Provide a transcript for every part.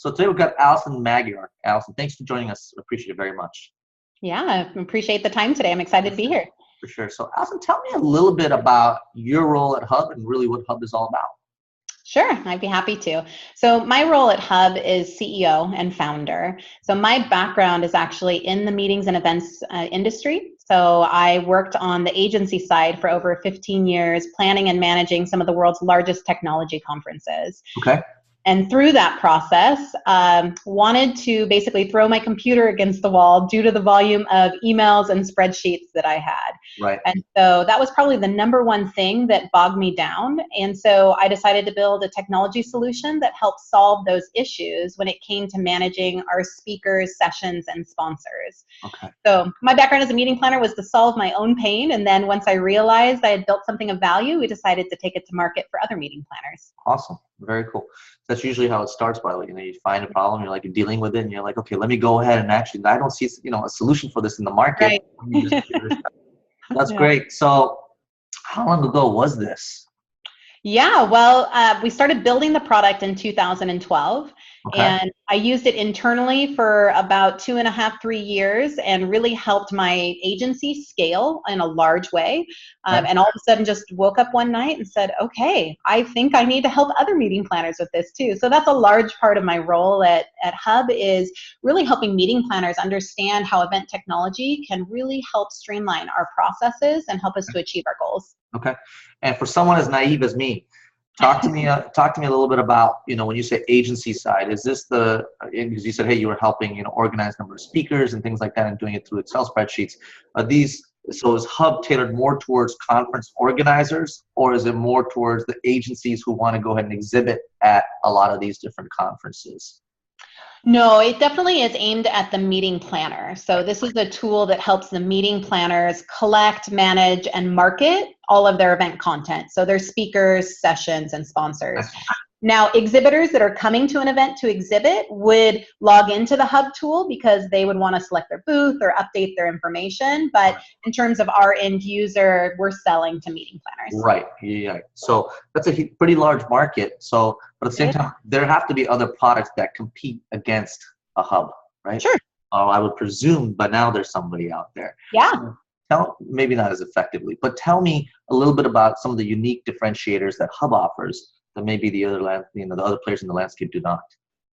So today we've got Allison Magyar. Allison, thanks for joining us. Appreciate it very much. Yeah, I appreciate the time today. I'm excited to be here. For sure. So Allison, tell me a little bit about your role at Hubb and really what Hubb is all about. Sure, I'd be happy to. So my role at Hubb is CEO and founder. So my background is actually in the meetings and events industry. So I worked on the agency side for over 15 years, planning and managing some of the world's largest technology conferences. Okay. And through that process, wanted to basically throw my computer against the wall due to the volume of emails and spreadsheets that I had. Right. And so that was probably the number one thing that bogged me down. And so I decided to build a technology solution that helped solve those issues when it came to managing our speakers, sessions, and sponsors. Okay. So my background as a meeting planner was to solve my own pain. And then once I realized I had built something of value, we decided to take it to market for other meeting planners. Awesome. Very cool. That's usually how it starts, by the way. You find a problem, you're like dealing with it, and you're like, okay, let me go ahead and actually, I don't see, a solution for this in the market. Right. Let me just figure this out. That's great. So how long ago was this? Yeah, well, we started building the product in 2012, Okay. and I used it internally for about 2.5, 3 years and really helped my agency scale in a large way. And all of a sudden just woke up one night and said, okay, I think I need to help other meeting planners with this too. So that's a large part of my role at Hubb, is really helping meeting planners understand how event technology can really help streamline our processes and help us to achieve our goals. Okay. And for someone as naive as me, talk to me a little bit about, when you say agency side, is this because you said, hey, you were helping, organize number of speakers and things like that and doing it through Excel spreadsheets. So is Hubb tailored more towards conference organizers, or is it more towards the agencies who want to go ahead and exhibit at a lot of these different conferences? No, it definitely is aimed at the meeting planner. So this is a tool that helps the meeting planners collect, manage, and market all of their event content. So their speakers, sessions, and sponsors. Now, exhibitors that are coming to an event to exhibit would log into the Hubb tool because they would want to select their booth or update their information. But in terms of our end user, we're selling to meeting planners. Right. Yeah. So that's a pretty large market. So, but at the same time, there have to be other products that compete against a Hubb, right? Sure. Oh, I would presume, but now there's somebody out there. Yeah. So maybe not as effectively, but tell me a little bit about some of the unique differentiators that Hubb offers that maybe the other players in the landscape do not.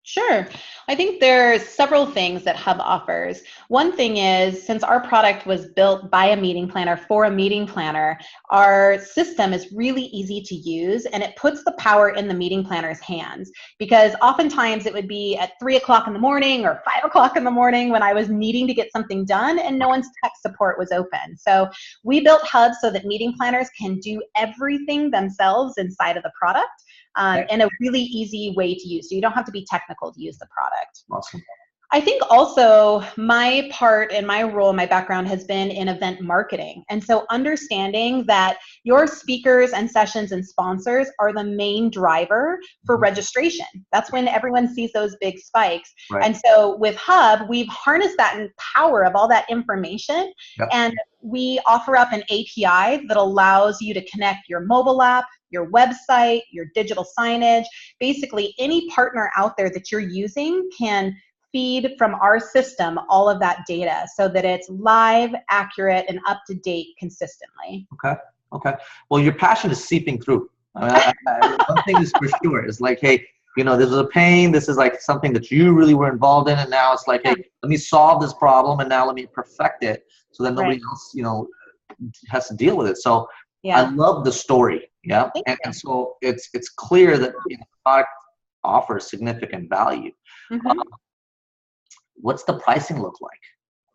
Sure. I think there's several things that Hubb offers. One thing is, since our product was built by a meeting planner for a meeting planner, our system is really easy to use, and it puts the power in the meeting planner's hands, because oftentimes it would be at 3 o'clock in the morning or 5 o'clock in the morning when I was needing to get something done and no one's tech support was open. So we built Hubb so that meeting planners can do everything themselves inside of the product. And a really easy way to use. So you don't have to be technical to use the product. Awesome. I think also my part and my role, my background has been in event marketing. And so understanding that your speakers and sessions and sponsors are the main driver for registration. That's when everyone sees those big spikes. Right. And so with Hubb, we've harnessed that power of all that information. Yep. And we offer up an API that allows you to connect your mobile app, your website, your digital signage. Basically, any partner out there that you're using can feed from our system all of that data so that it's live, accurate, and up to date consistently. Okay. Well, your passion is seeping through. One thing is for sure is like, hey, this is a pain. This is like something that you really were involved in, and now it's like, hey, let me solve this problem, and now let me perfect it so that nobody else, has to deal with it. So I love the story. Yeah. And so it's clear that the product offers significant value. Mm-hmm. What's the pricing look like?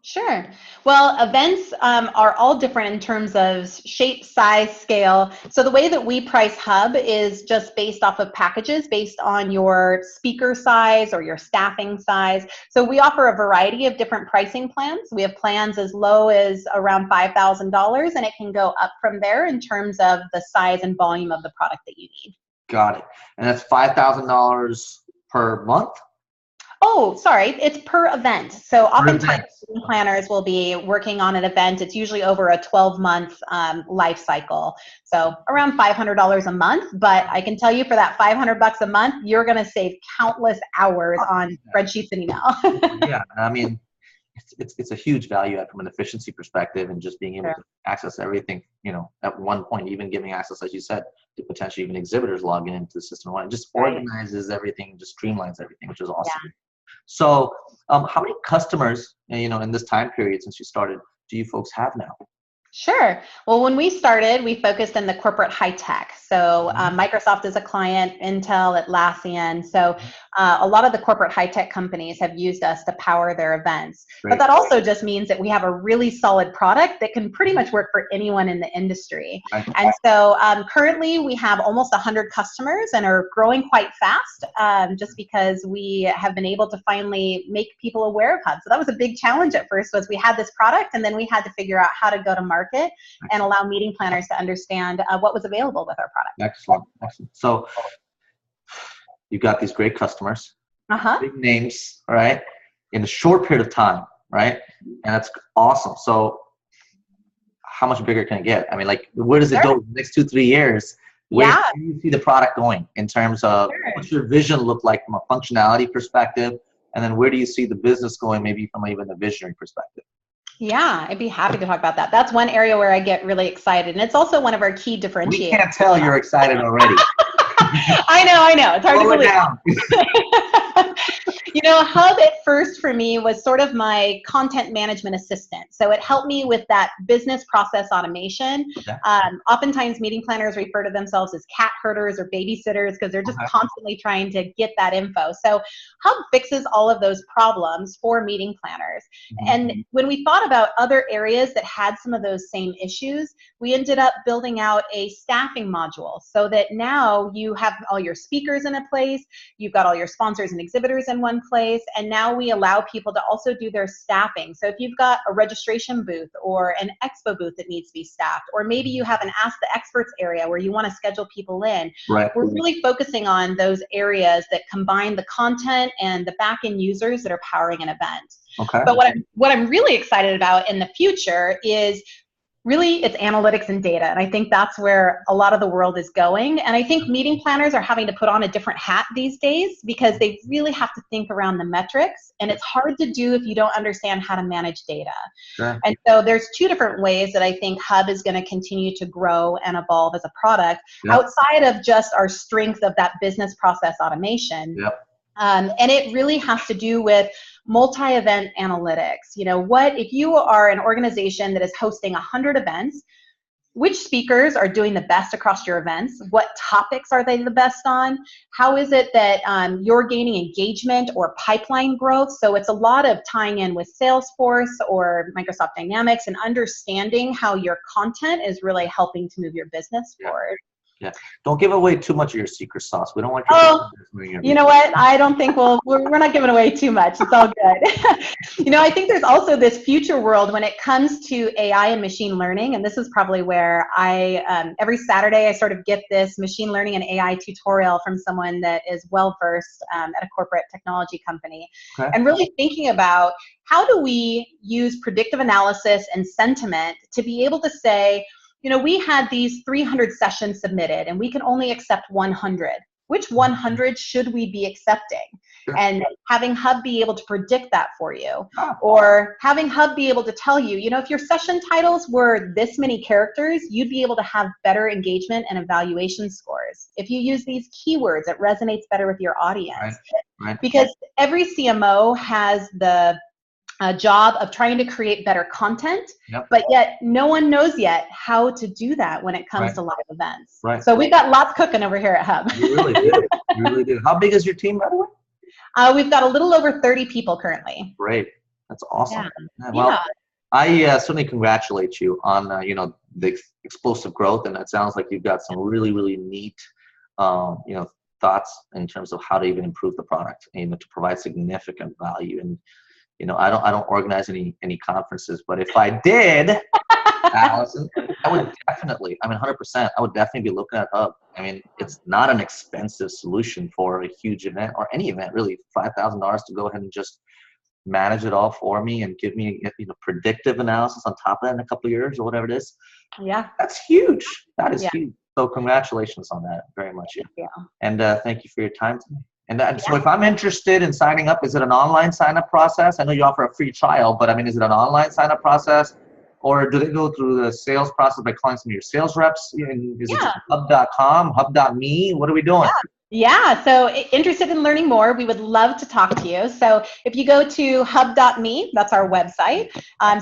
Sure. Well, events are all different in terms of shape, size, scale. So the way that we price Hubb is just based off of packages based on your speaker size or your staffing size. So we offer a variety of different pricing plans. We have plans as low as around $5,000, and it can go up from there in terms of the size and volume of the product that you need. Got it. And that's $5,000 per month? Oh, sorry. It's per event. So Per oftentimes event. meeting planners will be working on an event. It's usually over a 12-month life cycle. So around $500 a month. But I can tell you for that $500 a month, you're going to save countless hours on spreadsheets and email. Yeah, I mean, it's a huge value add from an efficiency perspective, and just being able Sure. to access everything, at one point, even giving access, as you said, to potentially even exhibitors logging into the system. It just Right. organizes everything, just streamlines everything, which is awesome. Yeah. So, how many customers, in this time period since you started, do you folks have now? Sure. Well, when we started, we focused in the corporate high tech. So Microsoft is a client, Intel, Atlassian. So a lot of the corporate high tech companies have used us to power their events. Great. But that also just means that we have a really solid product that can pretty much work for anyone in the industry. Right. And so currently we have almost 100 customers and are growing quite fast just because we have been able to finally make people aware of Hubb. So that was a big challenge at first, was we had this product and then we had to figure out how to go to market and allow meeting planners to understand what was available with our product. Excellent. So you've got these great customers, big names, right, in a short period of time, right? And that's awesome. So how much bigger can it get? I mean, like, where does it go in the next 2-3 years? Where do you see the product going in terms of what's your vision look like from a functionality perspective? And then where do you see the business going, maybe from even a visionary perspective? Yeah, I'd be happy to talk about that. That's one area where I get really excited. And it's also one of our key differentiators. We can't tell you're excited already. I know. It's hard to believe. Hubb at first for me was sort of my content management assistant. So it helped me with that business process automation. Okay. Oftentimes meeting planners refer to themselves as cat herders or babysitters because they're just constantly trying to get that info. So Hubb fixes all of those problems for meeting planners. And when we thought about other areas that had some of those same issues, we ended up building out a staffing module so that now you have all your speakers in a place, you've got all your sponsors and exhibitors in one place, and now we allow people to also do their staffing. So if you've got a registration booth or an expo booth that needs to be staffed, or maybe you have an Ask the Experts area where you want to schedule people in, we're really focusing on those areas that combine the content and the back-end users that are powering an event. But what I'm really excited about in the future is really it's analytics and data. And I think that's where a lot of the world is going. And I think meeting planners are having to put on a different hat these days because they really have to think around the metrics. And it's hard to do if you don't understand how to manage data. Sure. And so there's two different ways that I think Hubb is going to continue to grow and evolve as a product outside of just our strength of that business process automation. And it really has to do with multi-event analytics. What if you are an organization that is hosting 100 events, which speakers are doing the best across your events? What topics are they the best on? How is it that you're gaining engagement or pipeline growth? So it's a lot of tying in with Salesforce or Microsoft Dynamics and understanding how your content is really helping to move your business forward. Yeah. Don't give away too much of your secret sauce. We don't want your you know what? I don't think we're not giving away too much. It's all good. I think there's also this future world when it comes to AI and machine learning. And this is probably where every Saturday I sort of get this machine learning and AI tutorial from someone that is well-versed at a corporate technology company. And really thinking about how do we use predictive analysis and sentiment to be able to say, we had these 300 sessions submitted and we can only accept 100. Which 100 should we be accepting? And having Hubb be able to predict that for you. Or having Hubb be able to tell you, if your session titles were this many characters, you'd be able to have better engagement and evaluation scores. If you use these keywords, it resonates better with your audience. Because every CMO has the job of trying to create better content, but yet no one knows yet how to do that when it comes to live events. So we've got lots cooking over here at Hubb. You really do. You really do. How big is your team, by the way? We've got a little over 30 people currently. Great. That's awesome. Well, I certainly congratulate you on the explosive growth, and it sounds like you've got some really, really neat thoughts in terms of how to even improve the product and to provide significant value. And I don't organize any conferences, but if I did, Allison, I would definitely, 100%, I would definitely be looking at Hubb. I mean, it's not an expensive solution for a huge event or any event, really. $5,000 to go ahead and just manage it all for me and give me, predictive analysis on top of that in a couple of years or whatever it is. Yeah. That's huge. That is Yeah. huge. So congratulations on that very much. Yeah. And thank you for your time today. And so if I'm interested in signing up, is it an online sign-up process? I know you offer a free trial, but I mean, is it an online sign-up process? Or do they go through the sales process by calling some of your sales reps? Is it just Hubb.com, Hubb.me? What are we doing? Yeah, so interested in learning more, we would love to talk to you. So if you go to Hubb.me, that's our website.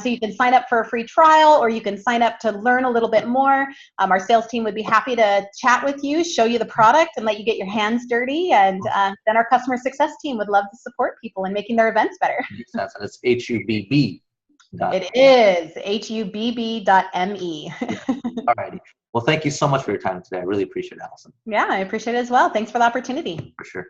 So you can sign up for a free trial, or you can sign up to learn a little bit more. Our sales team would be happy to chat with you, show you the product, and let you get your hands dirty. And then our customer success team would love to support people in making their events better. Makes sense. And it's HUBB. It is HUBB.me. All righty. Well, thank you so much for your time today. I really appreciate it, Allison. Yeah, I appreciate it as well. Thanks for the opportunity. For sure.